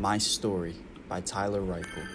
My Story by Tyler Reichel.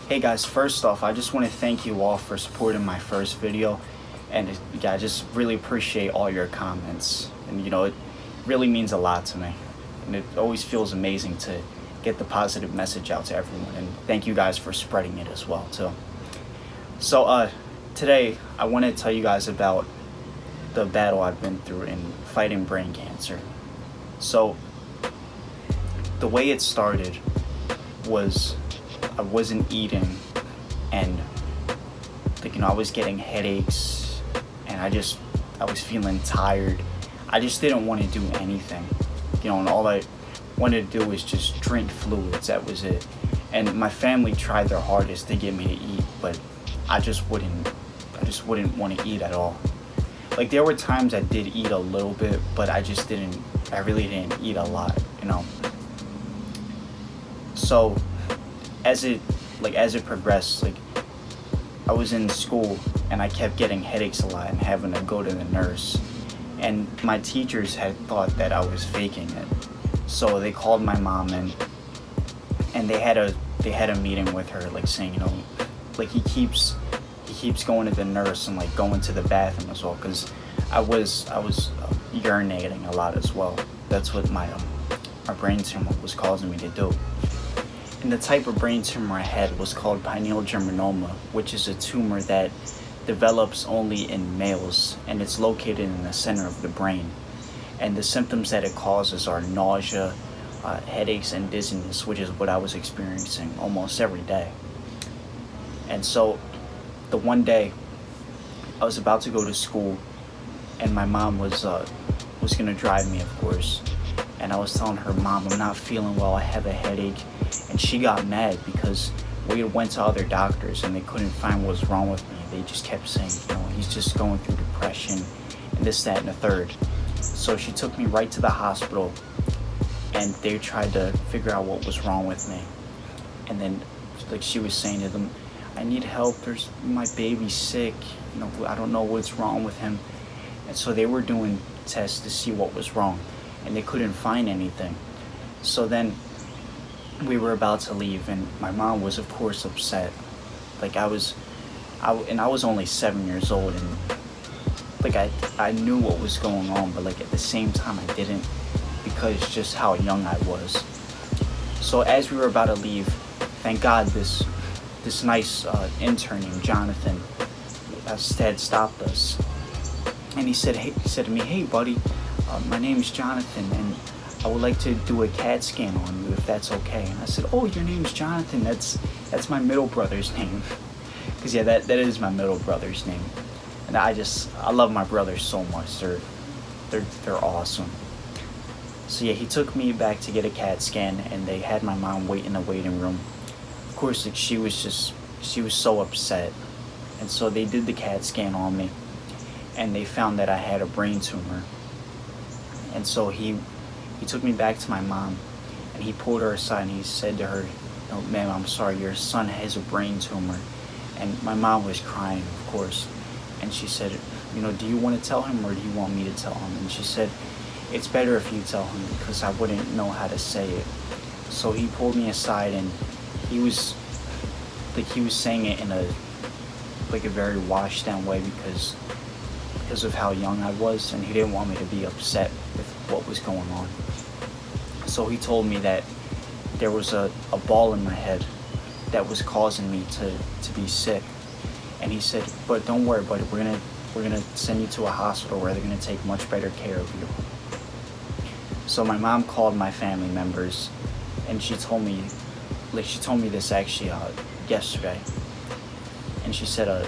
Hey guys, first off, I just want to thank you all for supporting my first video, and I just really appreciate all your comments, and it really means a lot to me, and it always feels amazing to get the positive message out to everyone, and thank you guys for spreading it as well too. So today I want to tell you guys about the battle I've been through in fighting brain cancer. So the way it started was I wasn't eating, and I was getting headaches, and I was feeling tired. I just didn't want to do anything, and all I wanted to do was just drink fluids. That was it. And my family tried their hardest to get me to eat, but I just wouldn't want to eat at all. Like, there were times I did eat a little bit, but I really didn't eat a lot, So as it progressed, I was in school and I kept getting headaches a lot and having to go to the nurse, and my teachers had thought that I was faking it. So they called my mom in, and they had a meeting with her, saying, he keeps going to the nurse and going to the bathroom as well, because I was urinating a lot as well. That's what my brain tumor was causing me to do. And the type of brain tumor I had was called pineal germinoma, which is a tumor that develops only in males, and it's located in the center of the brain. And the symptoms that it causes are nausea, headaches, and dizziness, which is what I was experiencing almost every day. And so the one day I was about to go to school, and my mom was going to drive me, of course. And I was telling her, "Mom, I'm not feeling well, I have a headache." And she got mad because we went to other doctors and they couldn't find what was wrong with me. They just kept saying, he's just going through depression and this, that, and the third. So she took me right to the hospital, and they tried to figure out what was wrong with me. And then she was saying to them, "I need help, my baby's sick, I don't know what's wrong with him." And so they were doing tests to see what was wrong, and they couldn't find anything. So then we were about to leave, and my mom was, of course, upset. I was only 7 years old, and I knew what was going on, but at the same time I didn't, because just how young I was. So as we were about to leave, thank God this nice intern named Jonathan had stopped us, and he said to me, "Hey buddy, my name is Jonathan, and I would like to do a CAT scan on you, if that's okay." And I said, "Oh, your name's Jonathan? That's my middle brother's name." Because that is my middle brother's name. And I love my brothers so much. They're awesome. So he took me back to get a CAT scan, and they had my mom wait in the waiting room. Of course, she was so upset. And so they did the CAT scan on me, and they found that I had a brain tumor. And so he took me back to my mom, and he pulled her aside, and he said to her, "Ma'am, I'm sorry, your son has a brain tumor." And my mom was crying, of course, and she said, "Do you want to tell him, or do you want me to tell him?" And she said, "It's better if you tell him, because I wouldn't know how to say it." So he pulled me aside, and he was saying it in a very washed down way, because of how young I was, and he didn't want me to be upset with what was going on. So he told me that there was a ball in my head that was causing me to be sick. And he said, "But don't worry, buddy, we're gonna send you to a hospital where they're gonna take much better care of you." So my mom called my family members, and she told me this actually yesterday. And she said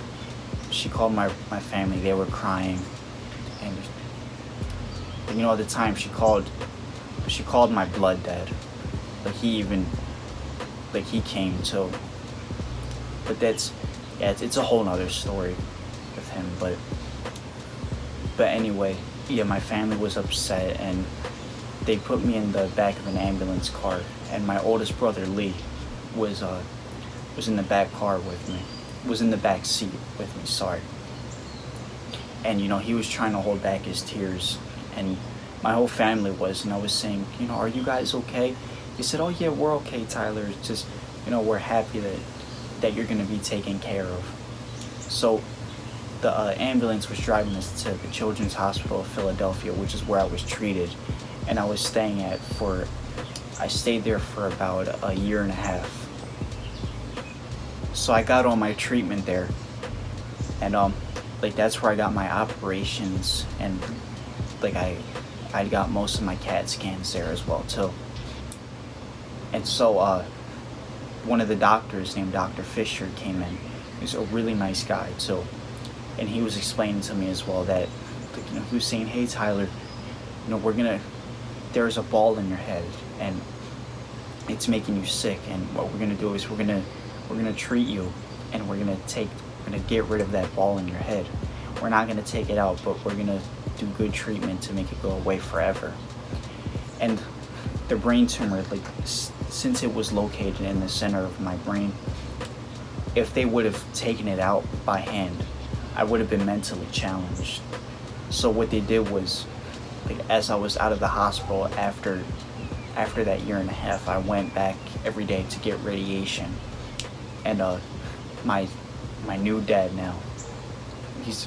she called my family. They were crying, and at the time she called my blood dad. He came too. But that's, yeah, it's a whole nother story with him. But anyway, yeah, my family was upset, and they put me in the back of an ambulance car, and my oldest brother Lee was in the back car with me, was in the back seat with me. Sorry. And he was trying to hold back his tears, and my whole family was, and I was saying, are you guys okay? He said, oh yeah, we're okay, Tyler. It's just, we're happy that you're gonna be taken care of. So the ambulance was driving us to the Children's Hospital of Philadelphia, which is where I was treated, and I stayed there for about a year and a half. So I got all my treatment there, and that's where I got my operations, and I got most of my CAT scans there as well too. And so one of the doctors named Dr. Fisher came in. He's a really nice guy too, and he was explaining to me as well that he was saying, hey Tyler, there's a ball in your head and it's making you sick, and what we're gonna do is we're gonna treat you, and we're gonna get rid of that ball in your head. We're not gonna take it out, but we're gonna do good treatment to make it go away forever. And the brain tumor, since it was located in the center of my brain, if they would have taken it out by hand, I would have been mentally challenged. So what they did was, as I was out of the hospital after that year and a half, I went back every day to get radiation. And my new dad now, he's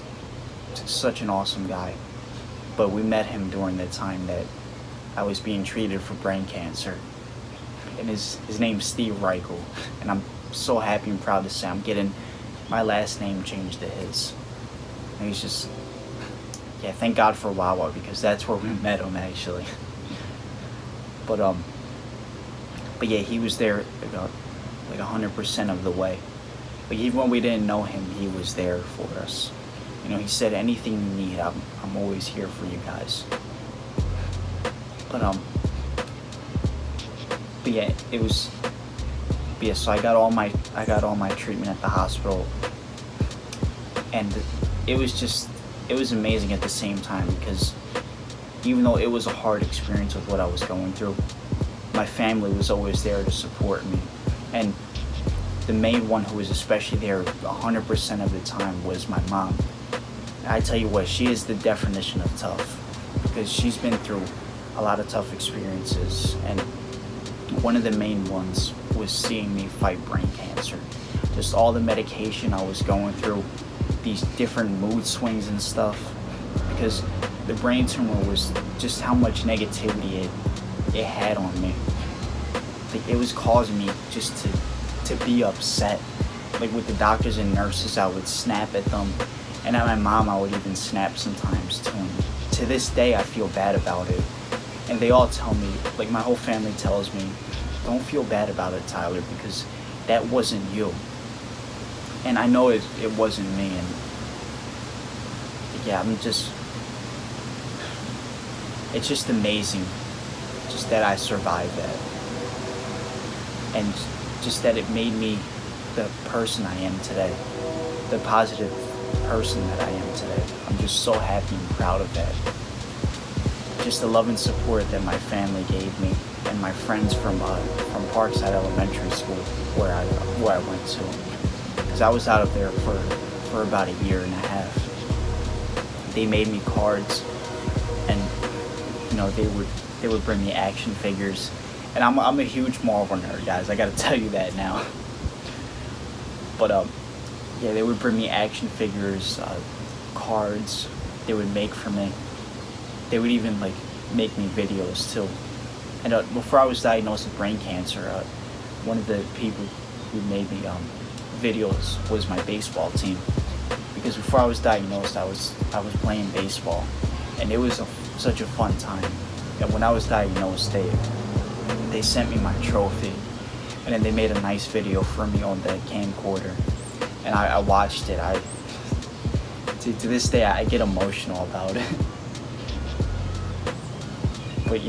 such an awesome guy, but we met him during the time that I was being treated for brain cancer, and his name's Steve Reichel, and I'm so happy and proud to say I'm getting my last name changed to his. And he's just, yeah, thank God for Wawa, because that's where we met him actually. But yeah, he was there 100% of the way. Even when we didn't know him, he was there for us. He said, anything you need, I'm always here for you guys. But yeah, so I got all my treatment at the hospital, and it was amazing at the same time, because even though it was a hard experience with what I was going through, my family was always there to support me. And the main one who was especially there 100% of the time was my mom. I tell you what, she is the definition of tough, because she's been through a lot of tough experiences, and one of the main ones was seeing me fight brain cancer. Just all the medication I was going through, these different mood swings and stuff, because the brain tumor was just how much negativity it had on me. It was causing me just to be upset. With the doctors and nurses, I would snap at them, and at my mom I would even snap sometimes too. And to this day I feel bad about it, and they all tell me, my whole family tells me, don't feel bad about it, Tyler, because that wasn't you. And I know it wasn't me, and yeah, it's just amazing just that I survived that, and just that it made me the person I am today, the positive person that I am today. I'm just so happy and proud of that. Just the love and support that my family gave me, and my friends from Parkside Elementary School, where I went to, because I was out of there for about a year and a half. They made me cards, and they would bring me action figures, and I'm a huge Marvel nerd, guys. I gotta tell you that now. But yeah, they would bring me action figures, cards. They would make for me. They would even make me videos too. And before I was diagnosed with brain cancer, one of the people who made me videos was my baseball team. Because before I was diagnosed, I was playing baseball, and it was such a fun time. And when I was diagnosed, they sent me my trophy, and then they made a nice video for me on the camcorder, and I watched it. To this day I get emotional about it. But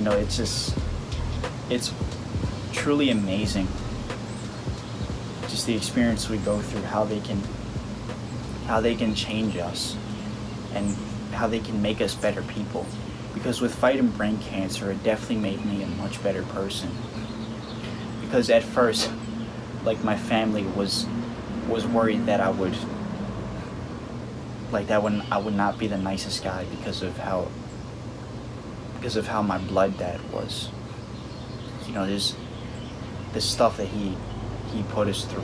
it's truly amazing just the experience we go through, how they can change us, and how they can make us better people. Because with fighting brain cancer, it definitely made me a much better person. Because at first, like, my family was worried that I would not be the nicest guy because of how my blood dad was. You know, there's the stuff that he put us through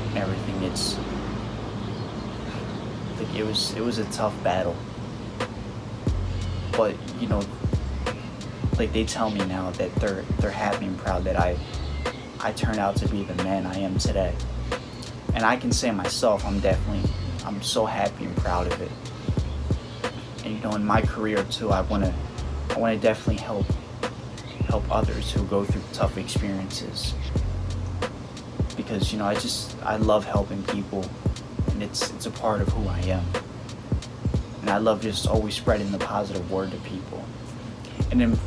and everything. It's like it was a tough battle. But, you know, like, they tell me now that they're happy and proud that I turned out to be the man I am today. And I can say myself, I'm so happy and proud of it. And, you know, in my career too, I wanna definitely help others who go through tough experiences. Because, you know, I love helping people, and it's a part of who I am. And I love just always spreading the positive word to people. And then,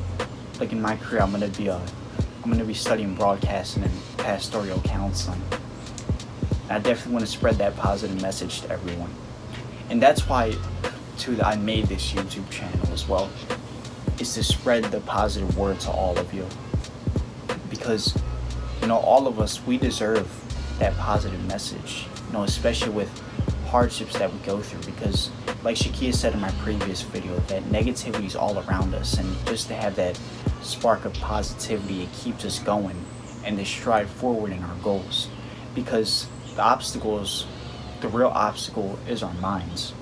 like, in my career, I'm gonna be studying broadcasting and pastoral counseling. And I definitely want to spread that positive message to everyone. And that's why, too, that I made this YouTube channel as well, is to spread the positive word to all of you. Because, you know, all of us, we deserve that positive message, you know, especially with hardships that we go through. Because, like Shakia said in my previous video, that negativity is all around us, and just to have that spark of positivity, it keeps us going and to stride forward in our goals. Because the real obstacle is our minds.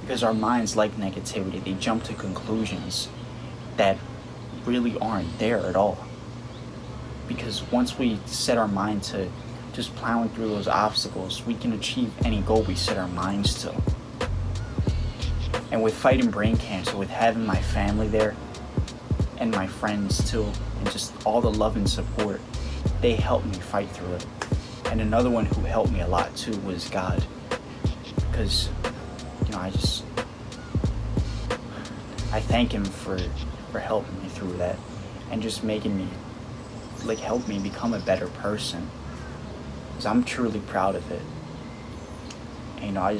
Because our minds, like negativity, they jump to conclusions that really aren't there at all. Because once we set our mind to just plowing through those obstacles, we can achieve any goal we set our minds to. And with fighting brain cancer, with having my family there, and my friends too, and just all the love and support, they helped me fight through it. And another one who helped me a lot too was God. Because, you know, I thank him for helping me through that, and just making me, like, help me become a better person. Because I'm truly proud of it. And, you know,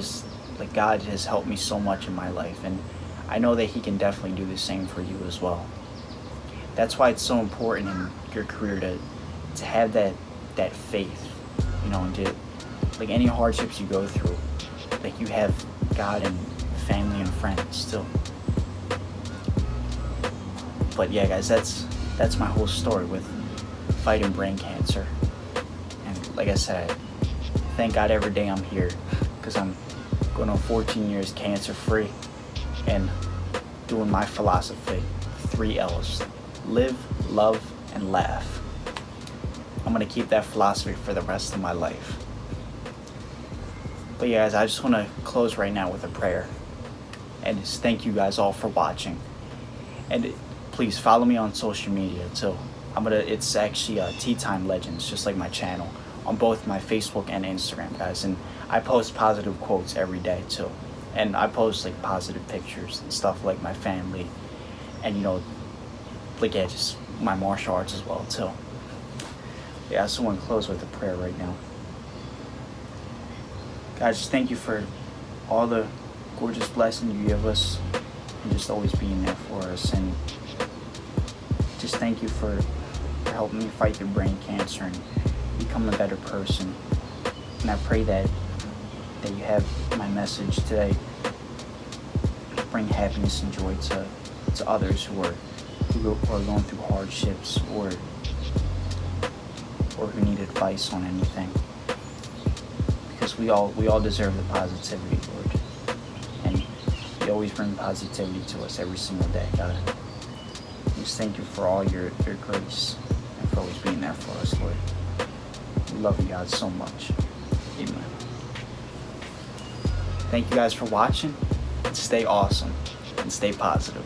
like, God has helped me so much in my life, and I know that he can definitely do the same for you as well. That's why it's so important in your career to have that faith, you know, and to, like, any hardships you go through, like, you have God and family and friends still. But yeah, guys, that's my whole story with fighting brain cancer. And like I said, I thank God every day I'm here, because I'm going on 14 years cancer free and doing my philosophy, 3 L's: live, love, and laugh. I'm gonna keep that philosophy for the rest of my life. But yeah, guys, I just want to close right now with a prayer, and just thank you guys all for watching. And please follow me on social media too. It's actually Tea Time Legends, just like my channel, on both my Facebook and Instagram, guys. And I post positive quotes every day too, and I post, like, positive pictures and stuff, like my family, and, you know, like, yeah, just my martial arts as well too. Yeah, I just want to close with a prayer right now. God, just thank you for all the gorgeous blessings you give us, and just always being there for us. And just thank you for helping me fight through brain cancer and become a better person. And I pray that you have my message today bring happiness and joy to others who are going through hardships, or who need advice on anything. Because we all deserve the positivity, Lord. And you always bring positivity to us every single day, God. Just thank you for all your grace, and for always being there for us, Lord. We love you, God, so much. Amen. Thank you guys for watching, and stay awesome, and stay positive.